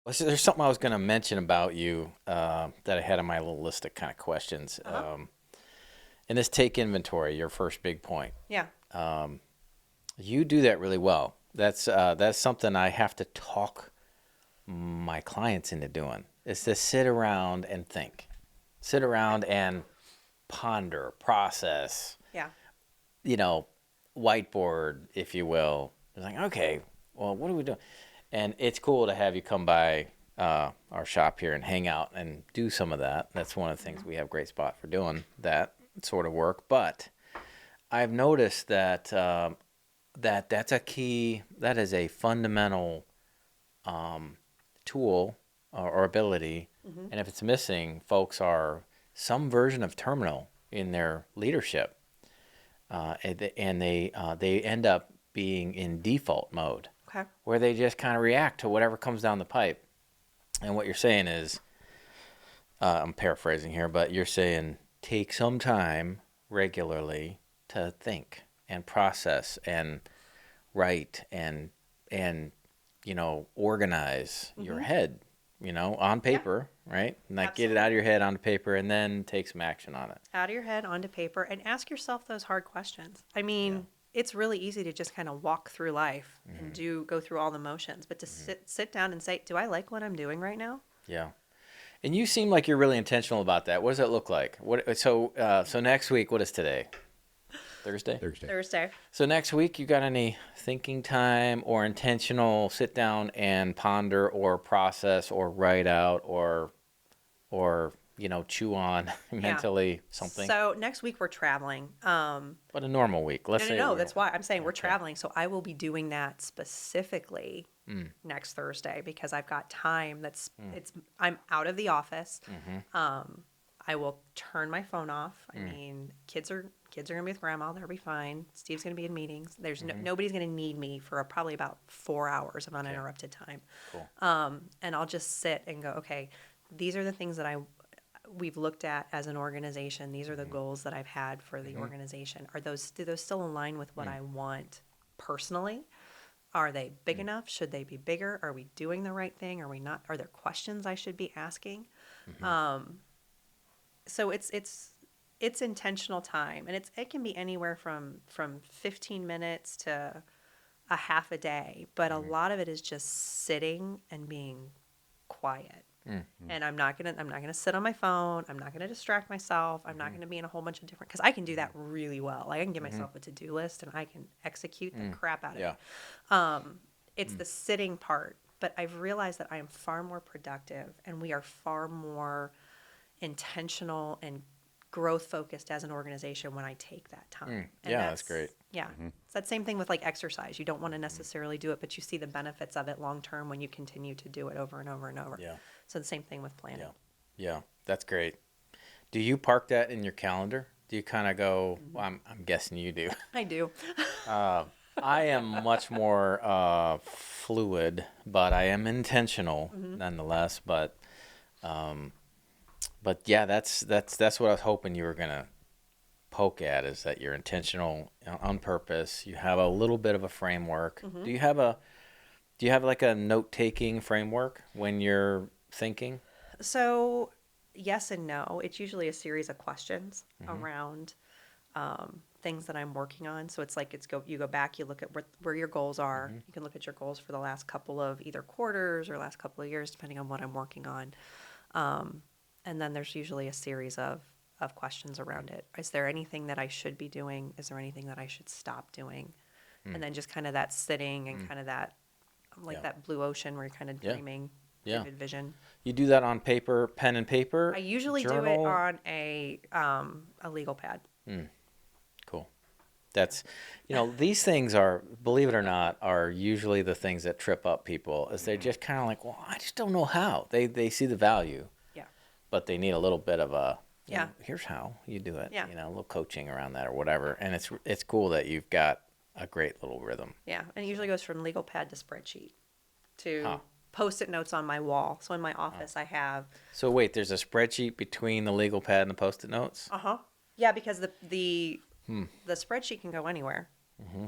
Well, so there's something I was going to mention about you that I had on my little list of kind of questions. Uh-huh. In this take inventory, your first big point, Yeah. you do that really well. That's something I have to talk my clients into doing. Is to sit around and think, sit around and ponder, process. Yeah. You know, whiteboard, if you will. It's like, okay, well, what are we doing? And it's cool to have you come by our shop here and hang out and do some of that. That's one of the things we have a great spot for doing that sort of work. But I've noticed that that's a key. That is a fundamental tool or ability. Mm-hmm. And if it's missing, folks are some version of terminal in their leadership, and they end up being in default mode Okay. where they just kind of react to whatever comes down the pipe. And what you're saying is, I'm paraphrasing here, but you're saying take some time regularly to think and process and write and organize your Mm-hmm. head, on Yeah. paper, right? And like get it Absolutely. out of your head onto paper and then take some action on it. Out of your head onto paper and ask yourself those hard questions. I Yeah. mean, it's really easy to just kind of walk through life and Hmm. go through all the motions, but to Hmm. sit down and say, "Do I like what I'm doing right now?" Yeah. And you seem like you're really intentional about that. What does that look like? So next week, what is today? Thursday? Thursday. Thursday. So next week, you got any thinking time or intentional sit down and ponder or process or write out or chew on Yeah. mentally something? So next week we're traveling. But a normal week. Let's No, no, say no. we're That's why I'm saying we're okay. traveling. So I will be doing that specifically Mm, next Thursday because I've got time. mm, I'm out of the office. mm-hmm, I will turn my phone off. I mm, mean, kids are gonna be with grandma. They'll be fine. Steve's gonna be in meetings. There's mm-hmm. nobody's gonna need me for probably about 4 hours of Okay, uninterrupted time. cool. And I'll just sit and go, okay, these are the things that we've looked at as an organization. These are the Mm-hmm, goals that I've had for the mm-hmm, organization. Do those still align with what mm, I want personally? Are they big mm, enough? Should they be bigger? Are we doing the right thing? Are we not? Are there questions I should be asking? mm-hmm, Um, so it's intentional time, and it can be anywhere from 15 minutes to a half a day, but a mm-hmm, lot of it is just sitting and being quiet. mm, And I'm not gonna sit on my phone. I'm not gonna distract myself. I'm not mm-hmm, gonna be in a whole bunch of different because I can do that really well. Like I can give mm-hmm, myself a to-do list and I can execute the mm. crap out of Yeah. it. It's Mm, the sitting part, but I've realized that I am far more productive and we are far more intentional and growth focused as an organization when I take that mm. time. And Yeah, that's great. yeah. Mm-hmm. It's that same thing with like exercise. You don't want to Mm, necessarily do it, but you see the benefits of it long term when you continue to do it over and over and over. yeah, So the same thing with yeah, planning. yeah. That's great. Do you park that in your calendar? Do you kind of go? Well, I'm guessing you do. I do. Uh, I am much more fluid, but I am intentional Hmm. nonetheless. Um, but yeah, that's what I was hoping you were gonna poke at is that you're intentional on purpose. You have a little bit of a framework. Hmm. Do you have like a note taking framework when you're thinking? So yes and no. It's usually a series of questions Mm-hmm. around things that I'm working on. So it's like you go back, you look at where your goals are. Mm-hmm. You can look at your goals for the last couple of either quarters or last couple of years, depending on what I'm working on. Um, and then there's usually a series of questions around it. Is there anything that I should be doing? Is there anything that I should stop doing? Mm. And then just kind of that sitting and Mm. kind of that, like Yeah. that blue ocean where you're kind of Yeah. dreaming, Yeah. vivid vision. You do that on paper, pen and I paper, usually do it journal. on a legal pad. Mm. Cool. That's, these things are, believe it or not, are usually the things that trip up people. Is they're Mm-hmm. just kind of like, well, I just don't know how. They see the value, Yeah. but they need a little bit of a, Yeah. here's how you do it. Yeah. A little coaching around that or whatever. And it's cool that you've got a great little rhythm. Yeah. And it usually goes from legal pad to spreadsheet to Huh. post-it notes on my wall. So in my Huh. office, I have, So wait, there's a spreadsheet between the legal pad and the post-it notes. uh-huh. Yeah, because the Hmm. the spreadsheet can go anywhere.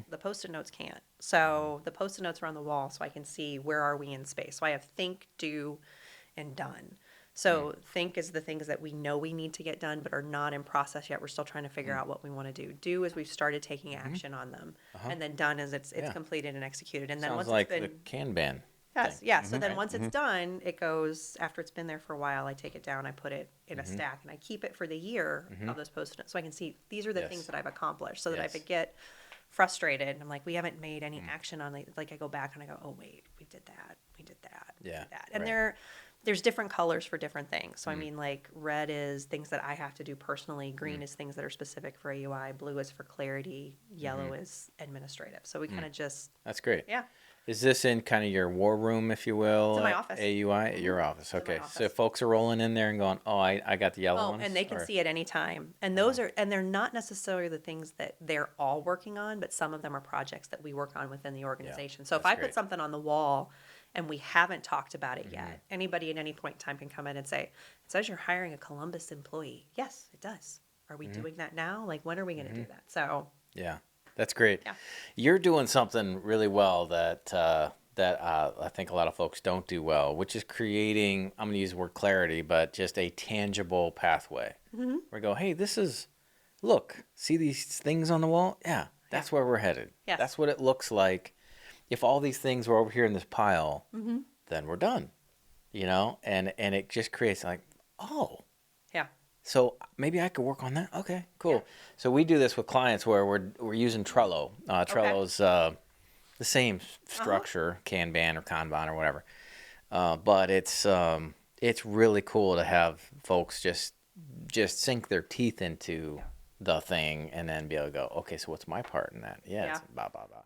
The Post-it notes can't. So the Post-it notes are on the wall so I can see where are we in space. So I have think, do, and done. So think is the things that we know we need to get done but are not in process yet. We're still trying to figure out what we want to do. Do is we've started taking action on them. And then done is it's Yeah. completed and executed. And then Sounds once like it's the been Kanban yes, thing. yeah. So then Right? once it's done, it goes after it's been there for a while. I take it down, I put it in a stack, and I keep it for the year of those Post-it notes, so I can see these are the Yes. things that I've accomplished. So that Yes. if I get frustrated, I'm like, we haven't made any action on it. Like I go back and I go, oh wait, we did that, we did that, we Yeah, did that, and right. there's different colors for different things. So I mean, like red is things that I have to do personally. Green is things that are specific for AUI. Blue is for clarity. Yellow is administrative. So we kind of just That's great. yeah. Is this in kind of your war room, if you will? It's in my at office. AUI, at your office. in my Okay. So office. if folks are rolling in there and going, oh, I got the yellow Oh, ones. and they can or- see at any time. And those are, and they're not necessarily the things that they're all working on, but some of them are projects that we work on within the organization. So if that's I great. put something on the wall and we haven't talked about it yet, anybody at any point in time can come in and say, it says you're hiring a Columbus employee. Yes, it does. Are we doing that now? Like, when are we going to do that? So, Yeah, that's great. Yeah. You're doing something really well that I think a lot of folks don't do well, which is creating. I'm going to use the word clarity, but just a tangible pathway. Where we go, hey, this is. Look, see these things on the wall? Yeah, that's where we're headed. Yes. That's what it looks like. If all these things were over here in this pile, then we're done. And it just creates like, oh, yeah. so maybe I could work on that. Okay, cool. So we do this with clients where we're using Trello. Trello's the same structure, Kanban or Kanban or whatever. But it's really cool to have folks just sink their teeth into the thing and then be able to go, okay, so what's my part in that? Yeah, it's blah blah blah.